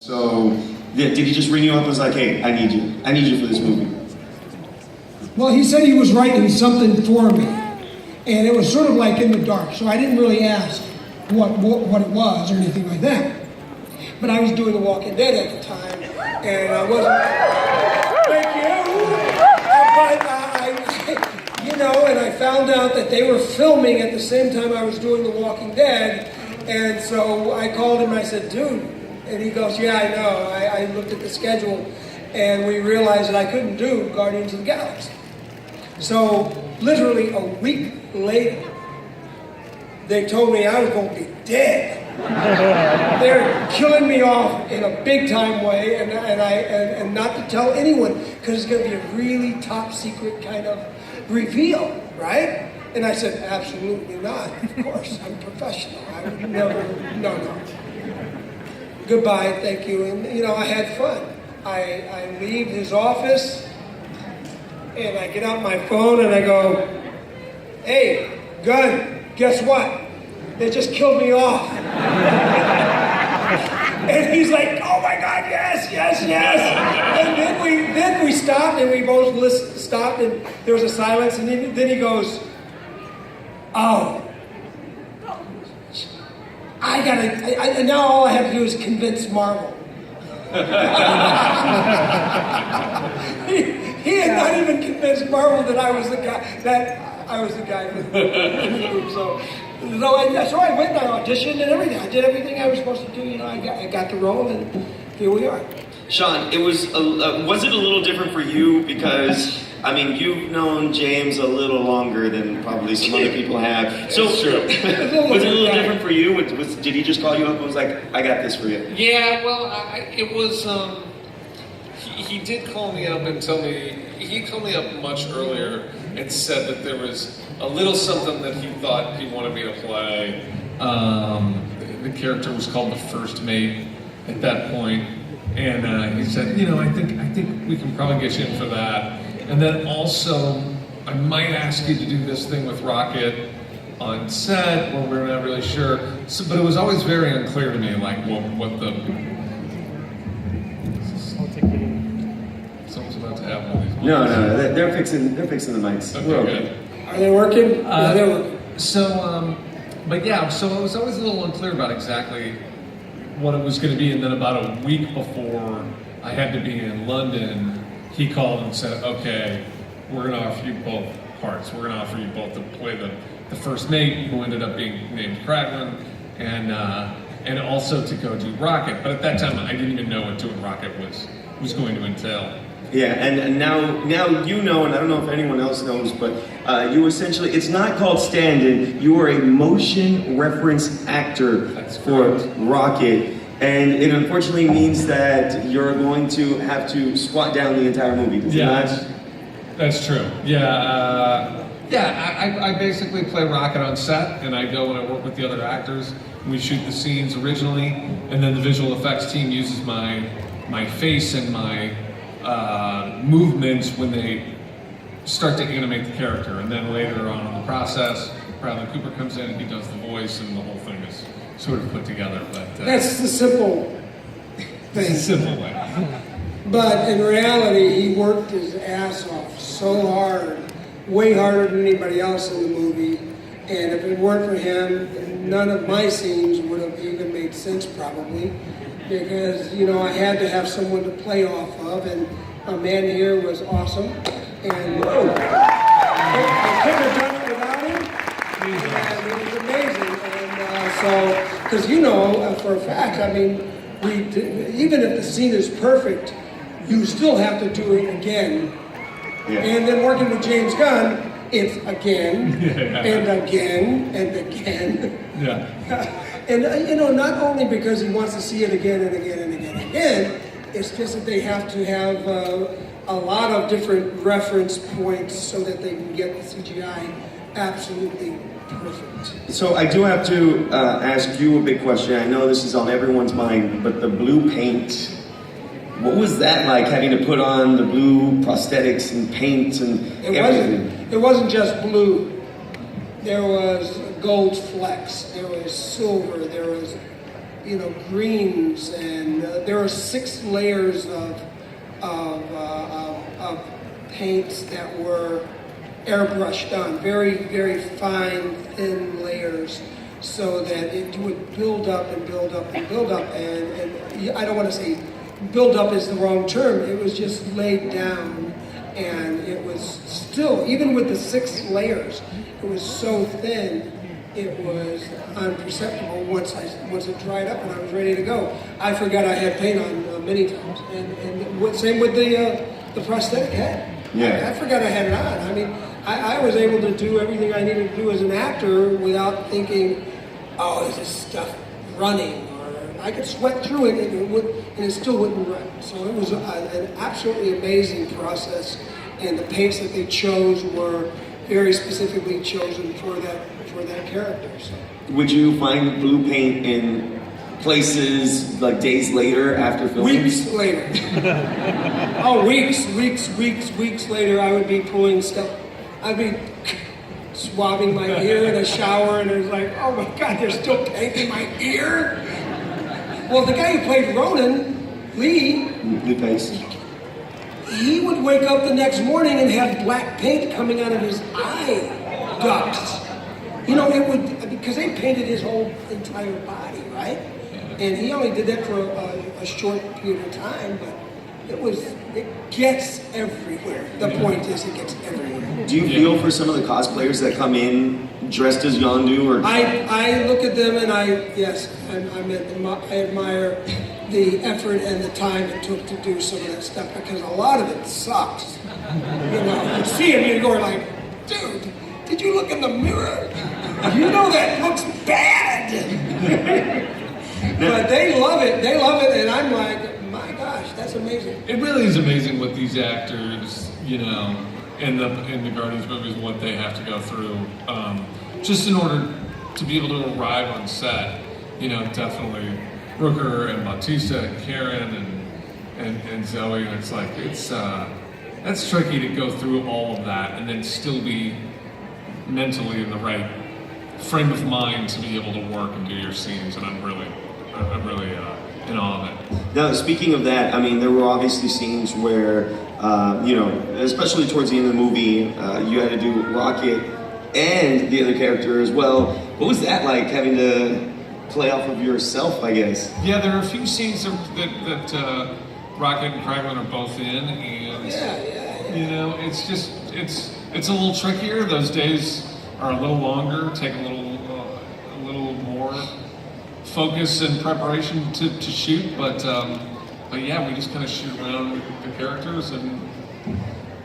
So, yeah, did he just ring you up and was like, hey, I need you for this movie? Well, he said he was writing something for me, and it was sort of like in the dark, so I didn't really ask what it was or anything like that. But I was doing The Walking Dead at the time, and I wasn't. Thank you. And I found out that they were filming at the same time I was doing The Walking Dead, and so I called him and I said, dude, and he goes, yeah, I know. I looked at the schedule, and we realized that I couldn't do Guardians of the Galaxy. So, literally a week later, they told me I was going to be dead. They're killing me off in a big time way, and not to tell anyone, because it's going to be a really top secret kind of reveal, right? And I said, absolutely not. Of course, I'm professional. I would never, no. Goodbye, thank you. And, I had fun. I leave his office, and I get out my phone, and I go, hey, Gunn, guess what? They just killed me off. And he's like, oh my God, yes. And then we stopped, and we both stopped, and there was a silence, and then he goes, oh. And now all I have to do is convince Marvel. He had not even convinced Marvel that I was the guy in the group. So I went and I auditioned and everything. I did everything I was supposed to do. I got the role, and here we are. Sean, it was it a little different for you because you've known James a little longer than probably some other people have. So was it a little different for you? Did he just call you up and was like, I got this for you? Yeah, well, it was. He did call me up and tell me. He called me up much earlier and said that there was a little something that he thought he wanted me to play. The character was called the First Mate at that point, and he said, I think we can probably get you in for that. And then also, I might ask you to do this thing with Rocket on set, where we're not really sure. So, but it was always very unclear to me, like what the. Someone's about to have one of these. No, they're fixing the mics. Okay, good. Are they working? They're working. So it was always a little unclear about exactly what it was going to be. And then about a week before I had to be in London, he called and said, okay, we're going to offer you both parts. We're going to offer you both to play the First Mate, who ended up being named Kraglin, and also to go do Rocket. But at that time, I didn't even know what doing Rocket was going to entail. Yeah, and now you know, and I don't know if anyone else knows, but you essentially, it's not called stand-in, you are a motion reference actor for Rocket. And it unfortunately means that you're going to have to squat down the entire movie. That's true. Yeah, I basically play Rocket on set, and I go and I work with the other actors. We shoot the scenes originally, and then the visual effects team uses my face and my movements when they start to animate the character. And then later on in the process, Bradley Cooper comes in and he does the voice, and the whole thing is sort of put together. But that's the simple thing. It's a simple way. But in reality, he worked his ass off so hard, way harder than anybody else in the movie. And if it weren't for him, none of my scenes would have even made sense, probably. Because, I had to have someone to play off of, and a man here was awesome. And I couldn't have done it without him. And it was amazing. And because, for a fact, even if the scene is perfect, you still have to do it again. Yeah. And then working with James Gunn, it's again, and again, and again. Yeah. And, not only because he wants to see it again and again and again and again, it's just that they have to have a lot of different reference points so that they can get the CGI absolutely perfect. So I do have to ask you a big question. I know this is on everyone's mind, but the blue paint, what was that like, having to put on the blue prosthetics and paint and everything? It wasn't just blue. There was gold flecks, there was silver, there was greens, and there are 6 layers of paints that were airbrushed on, very, very fine, thin layers, so that it would build up and build up and build up. And I don't want to say build up is the wrong term. It was just laid down, and it was still, even with the 6 layers, it was so thin, it was unperceptible once it dried up and I was ready to go. I forgot I had paint on many times, and same with the prosthetic head. Yeah. I forgot I had it on. I mean, I was able to do everything I needed to do as an actor without thinking, oh, is this stuff running? Or I could sweat through it and it still wouldn't run. So it was an absolutely amazing process, and the paints that they chose were very specifically chosen for that character. So. Would you find blue paint in places like days later after filming? Weeks later. Oh, weeks later, I would be pulling stuff. I'd be swabbing my ear in a shower, and it was like, oh my God, there's still paint in my ear? Well, the guy who played Ronan, Lee Pace. He would wake up the next morning and have black paint coming out of his eye ducts. It would, because they painted his whole entire body, right? And he only did that for a short period of time, but it gets everywhere. The point is, it gets everywhere. Do you feel for some of the cosplayers that come in dressed as Yondu? Or I look at them and I admire the effort and the time it took to do some of that stuff, because a lot of it sucks. You see him, you're going like, dude, did you look in the mirror? That looks bad. But they love it, and I'm like, my gosh, that's amazing. It really is amazing what these actors, in the Guardians movies, what they have to go through, just in order to be able to arrive on set. Definitely Rooker and Bautista and Karen and Zoe, and it's like that's tricky to go through all of that and then still be mentally in the right frame of mind to be able to work and do your scenes, and I'm really in awe of it. Now, speaking of that, I mean, there were obviously scenes where, especially towards the end of the movie, you had to do Rocket and the other character as well. What was that like, having to play off of yourself, I guess? Yeah, there are a few scenes that Rocket and Kraglin are both in, and it's a little trickier. Those days are a little longer, take a little more focus and preparation to shoot, but yeah, we just kind of shoot around the characters and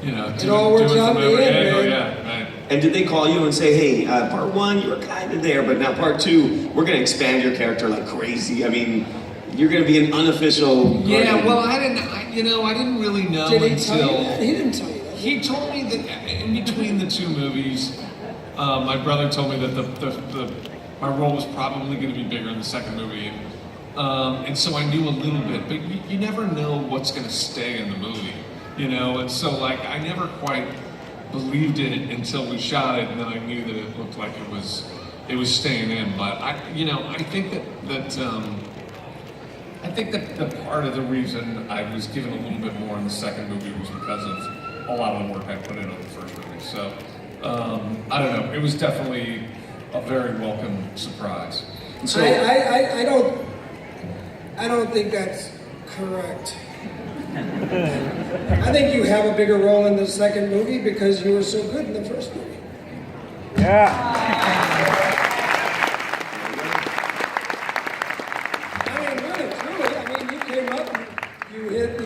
it all works out in the end, angle. man. Yeah, right. And did they call you and say, hey, part 1, you were kind of there, but now part 2, we're going to expand your character like crazy? I mean, you're going to be an unofficial Yeah, well, I didn't really know Did he until... tell you that? He didn't tell you that. He told me that in between the 2 movies, my brother told me that my role was probably going to be bigger in the second movie, and so I knew a little bit. But you never know what's going to stay in the movie, And so I never quite believed it until we shot it, and then I knew that it looked like it was staying in. But I think that the part of the reason I was given a little bit more in the second movie was because of a lot of the work I put in on the first movie. So I don't know. It was definitely a very welcome surprise. So I don't think that's correct. I think you have a bigger role in the second movie because you were so good in the first movie. Yeah. I mean, really, truly. I mean, you came up,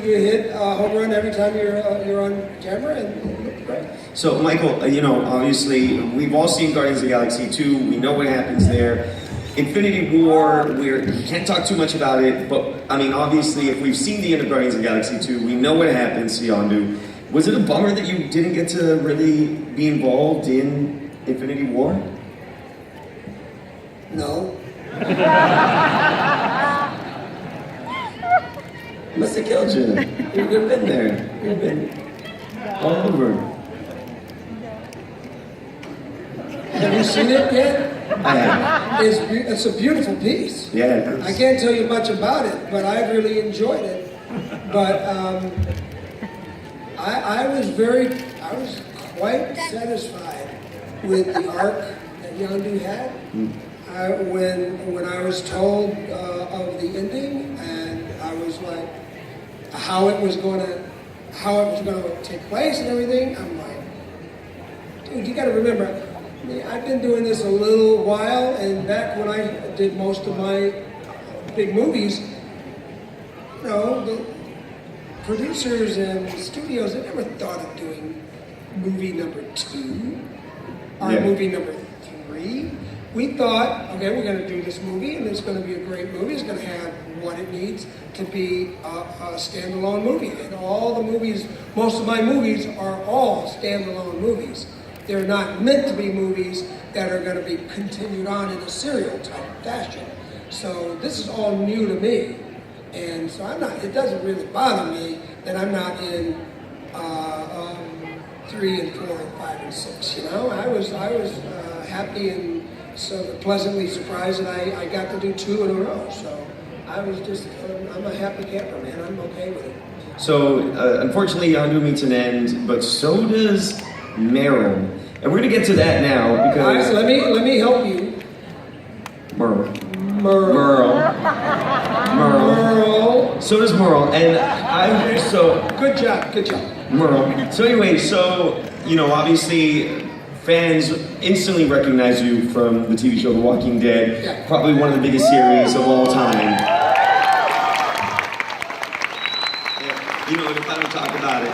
you hit a home run every time you're on camera, and it looked great. So, Micheal, obviously, we've all seen Guardians of the Galaxy 2. We know what happens there. Infinity War, we can't talk too much about it, but, I mean, obviously, if we've seen the end of Guardians of the Galaxy 2, we know what happens to Yondu. Was it a bummer that you didn't get to really be involved in Infinity War? No. Must have killed you. You've been there. You've been all over. Have you seen it yet? I have. It's a beautiful piece. Yeah, it is. I can't tell you much about it, but I really enjoyed it. But I was quite satisfied with the arc that Yondu had. When I was told of the ending, and I was like, how it was going to take place and everything, I'm like, dude, you got to remember, I mean, I've been doing this a little while, and back when I did most of my big movies, you know, the producers and studios, they never thought of doing movie number 2 or movie number 3. We thought, okay, we're going to do this movie, and it's going to be a great movie. It's going to have what it needs to be a standalone movie. And all the movies, most of my movies are all standalone movies. They're not meant to be movies that are going to be continued on in a serial type fashion. So this is all new to me. And so it doesn't really bother me that I'm not in 3 and 4 and 5 and 6. You know, I was happy and so pleasantly surprised that I got to do 2 in a row. So I was just, I'm a happy camper, man. I'm okay with it. So, unfortunately, Yondu meets an end, but so does Meryl. And we're going to get to that now because... All right, let me help you. Merle. So does Merle. And Good job. Merle. So anyway, obviously... Fans instantly recognize you from the TV show The Walking Dead, probably one of the biggest series of all time. You know, and if I don't talk about it,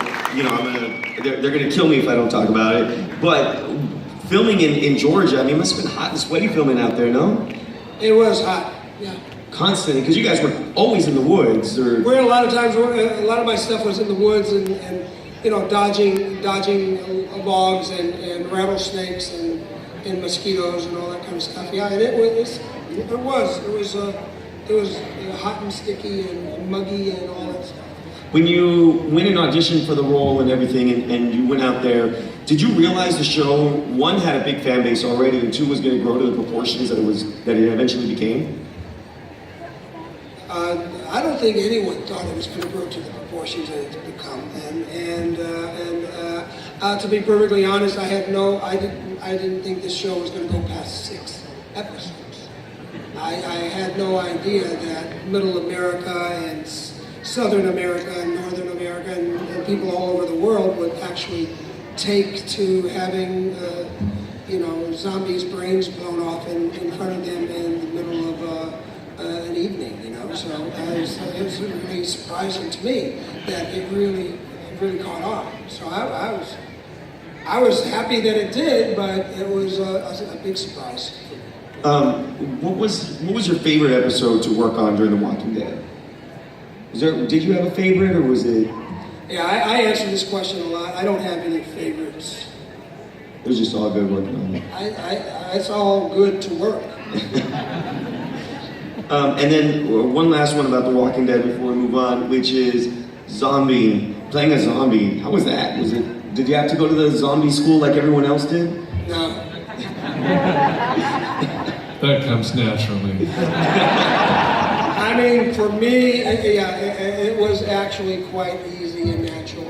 they're gonna kill me if I don't talk about it. But filming in Georgia, I mean, it must have been hot and sweaty filming out there, no? It was hot, yeah. Constantly, because you guys were always in the woods, or... We're a lot of my stuff was in the woods and you know, dodging logs and rattlesnakes and mosquitoes and all that kind of stuff. Yeah, and it was hot and sticky and muggy and all that stuff. When you went and auditioned for the role and everything, and you went out there, did you realize the show, 1, had a big fan base already, and 2, was going to grow to the proportions that it eventually became? I don't think anyone thought it was going to grow to the proportions that it's become. And to be perfectly honest, I didn't think this show was going to go past 6 episodes. I had no idea that Middle America and Southern America and Northern America and people all over the world would actually take to having zombies' brains blown off in front of them in the middle of an evening, you know. So it was really surprising to me that it really caught on. So I was happy that it did, but it was a big surprise. What was your favorite episode to work on during The Walking Dead? Did you have a favorite, or was it? Yeah, I answer this question a lot. I don't have any favorites. It was just all good working on it. It's all good to work. And then one last one about The Walking Dead before we move on, which is playing a zombie. How was that? Did you have to go to the zombie school like everyone else did? No. That comes naturally. I mean, for me, it was actually quite easy and natural.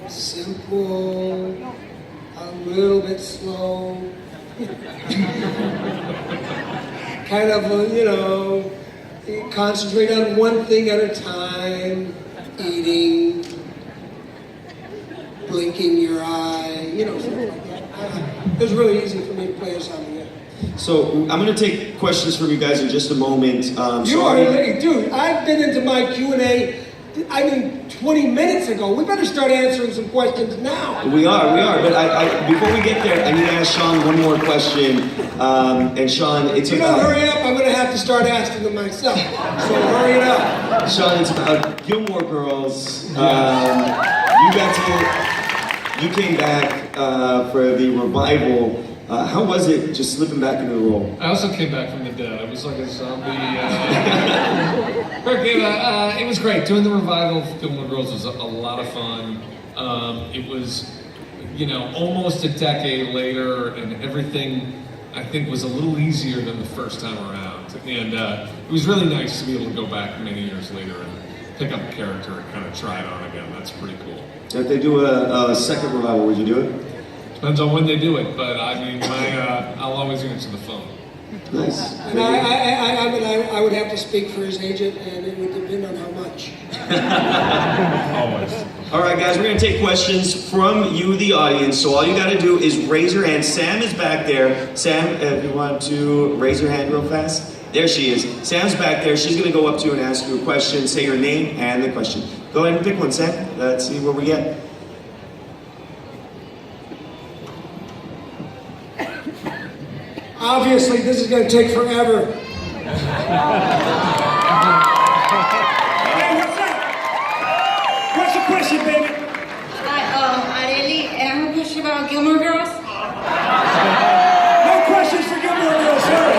Simple, a little bit slow, kind of, concentrate on one thing at a time, eating, blinking your eye, something like that. It was really easy for me to play a zombie. So I'm going to take questions from you guys in just a moment. Dude, I've been into my Q&A, 20 minutes ago. We better start answering some questions now. We are. But before we get there, I need to ask Sean one more question. And Sean, it's about... If you don't hurry up, I'm going to have to start asking them myself. So hurry it up. Sean, it's about Gilmore Girls. You came back for the revival. How was it just slipping back into the role? I also came back from the dead. I was like a zombie. It was great. Doing the revival of Gilmore Girls was a lot of fun. It was you know, almost a decade later, and everything I think was a little easier than the first time around. And it was really nice to be able to go back many years later and pick up a character and kind of try it on again. That's pretty cool. If they do a second revival, would you do it? Depends on when they do it, but I mean, I'll always answer the phone. Nice. And I would have to speak for his agent, and it would depend on how much. Always. All right, guys, we're going to take questions from you, the audience. So all you got to do is raise your hand. Sam is back there. Sam, if you want to raise your hand real fast. There she is. Sam's back there. She's going to go up to you and ask you a question. Say your name and the question. Go ahead and pick one, Sam. Let's see what we get. Obviously, this is going to take forever. Hey, what's up? What's the question, baby? I have a question about Gilmore Girls. No questions for Gilmore Girls, sorry.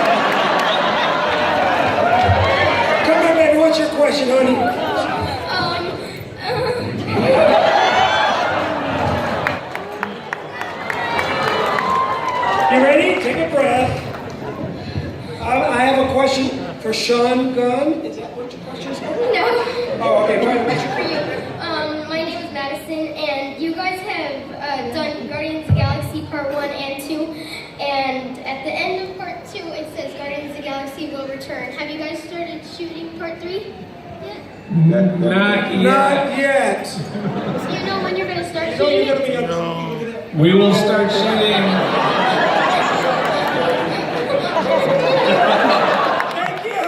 Come on, baby, what's your question, honey? You ready? Take a breath. I have a question for Sean Gunn. Is that what your question is? No. Oh, okay. Go ahead. For you. My name is Madison, and you guys have done Guardians of the Galaxy Part 1 and 2, and at the end of Part 2, it says Guardians of the Galaxy will return. Have you guys started shooting Part 3 yet? Not yet. Not yet. Do you know when you're going to start So you're shooting going to it? be on We will start shooting. Thank you.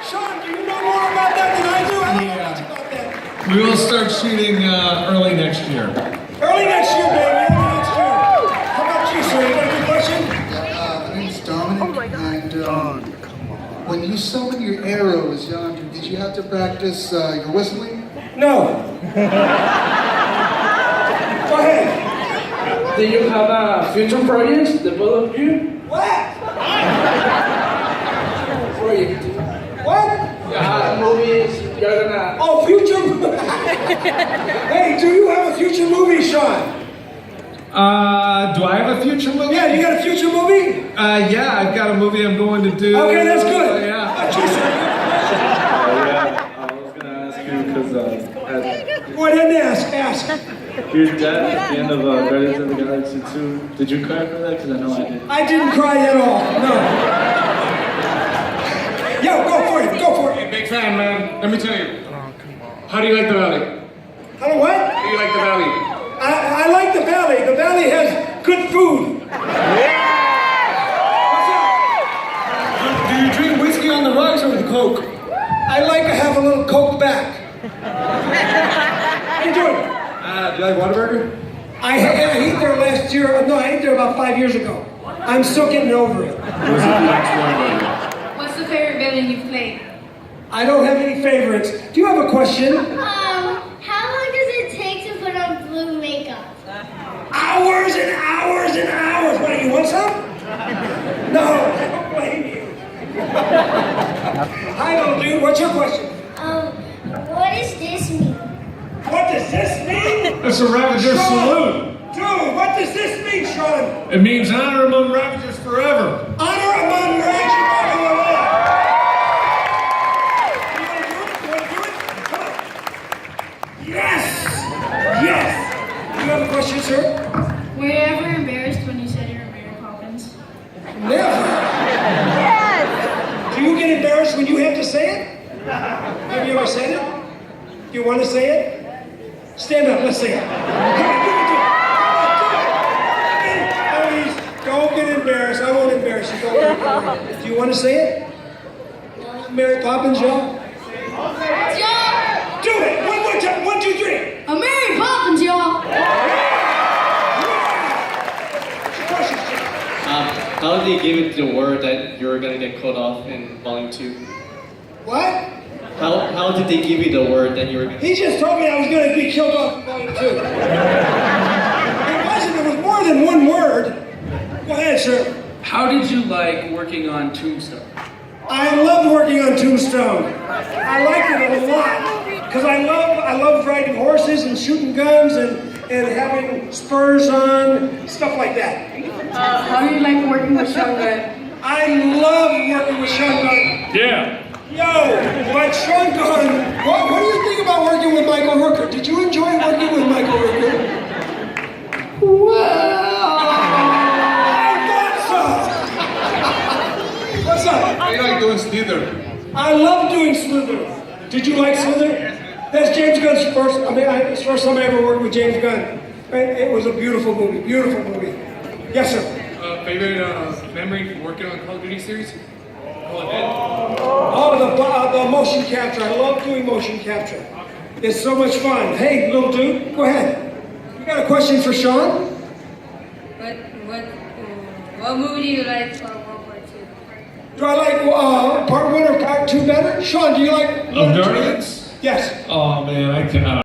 Sean, do you know more about that than I do? I don't know much about that. We will start shooting early next year. Early next year, baby. Early next year. How about you, sir? You got a good question? My name's Dominic. Oh my God. And when you summon your arrows, did you have to practice your whistling? No. Go ahead. Do you have a future projects, the both of you? What? Project. What? Movies, you're gonna... Oh, future. Hey, do you have a future movie, Sean? Do I have a future movie? Yeah, you got a future movie? Yeah, I've got a movie I'm going to do. Okay, that's good. Yeah. How about you, sir? I was gonna ask you because Go ahead and ask. your dad at the end of Guardians of the Galaxy 2. Did you cry for that? Because I know I did. I didn't cry at all. No. Yo, go for it. Go for it. Big fan, man. Let me tell you. How do you like the valley? How do what? How do you like the valley? I like the Valley. The Valley has good food. What's up? Do you drink whiskey on the rocks or with Coke? I like to have a little Coke back. How you doing? Do you like Whataburger? I ate there last year. No, I ate there about 5 years ago. I'm still getting over it. What's the favorite villain you've played? I don't have any favorites. Do you have a question? How long does it take to put on blue makeup? Hours and hours and hours. What, do you want some? No, I don't blame you. Hi, little dude. What's your question? What does this mean? What does this mean? It's a Ravager salute. Dude, what does this mean, Sean? It means honor among Ravagers forever. Honor among Raging. Yes! Yes! You have a question, sir? Were you ever embarrassed when you said you were Mary Poppins? Never. Yes! Do you get embarrassed when you have to say it? Have you ever said it? Do you want to say it? Stand up, let's say it. Come on, give it to him. Please, don't get embarrassed. I won't embarrass you. Don't get embarrassed. Do you want to say it? Mary Poppins, y'all? Y'all! Do it! One more time. 1, 2, 3. I'm Mary Poppins, y'all! How did they give it the word that you were gonna get cut off in Volume 2? What? How did they give you the word that you were gonna... He just told me I was going to be killed off in Volume 2. It wasn't. There was more than one word. Go ahead, sir. How did you like working on Tombstone? I loved working on Tombstone. I liked it a lot because I love riding horses and shooting guns and and having spurs on, stuff like that. How do you like working with Sean Gunn? I love working with Sean Gunn. Yeah. Yo, but Sean Gunn, what do you think about working with Micheal Rooker? Did you enjoy working with Micheal Rooker? Well, I thought so. What's up? I like doing Slither. I love doing Slither. Did you like Slither? That's James Gunn's first. It's the first time I ever worked with James Gunn. It was a beautiful movie. Beautiful movie. Yes, sir. Favorite memory from working on Call of Duty series? Oh, the motion capture. I love doing motion capture. It's so much fun. Hey, little dude, go ahead. You got a question for Sean? What movie do you like from World War II? Do I like part 1 or part 2 better? Sean, do you like Of Guardians? Yes. Oh man, I cannot.